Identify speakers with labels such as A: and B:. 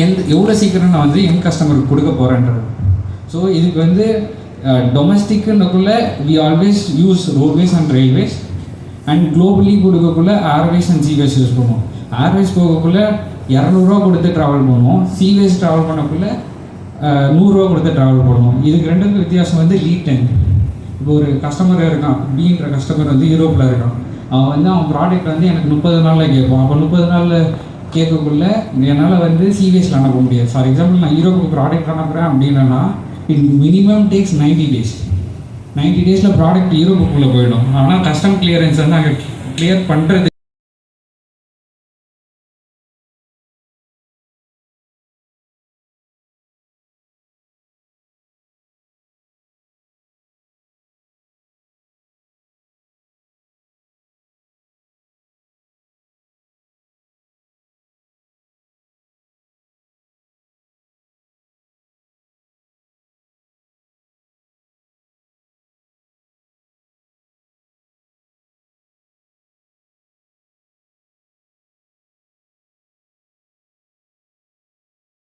A: எவ்வளோ சீக்கிரம் நான் வந்து என் கஸ்டமருக்கு கொடுக்க போகிறேன்றது. ஸோ இதுக்கு வந்து டொமஸ்டிக்குன்னக்குள்ளே we always use roadways and railways, and globally கொடுக்கக்குள்ளே ஏர்வேஸ் அண்ட் சீவேஸ் யூஸ் பண்ணுவோம். ஏர்வேஸ் போகக்குள்ளே 200 கொடுத்து ட்ராவல் பண்ணுவோம், சீவேஸ் ட்ராவல் பண்ணக்குள்ளே 100 கொடுத்து ட்ராவல் பண்ணுவோம். இதுக்கு ரெண்டுக்கும் வித்தியாசம் வந்து லீட் டைம். இப்போ ஒரு கஸ்டமர் இருக்கான், பின்ற கஸ்டமர் வந்து யூரோப்பில் இருக்கான், அவன் வந்து அவன் ப்ராடக்ட் வந்து எனக்கு 30 நாளில் கேட்பான். அப்போ 30 நாளில் கேட்கக்குள்ளே என்னால் வந்து சீவேஸில் அனுப்ப முடியாது. ஃபார் எக்ஸாம்பிள் நான் யூரோப்புக்கு ப்ராடக்ட் அனுப்புகிறேன் அப்படின்னா it minimum takes 90 days. 90 days product யூரோப்புக்குள்ளே போயிடும். ஆனால் கஸ்டம் கிளியரன்ஸ் வந்து அங்கே கிளியர் பண்ணுறது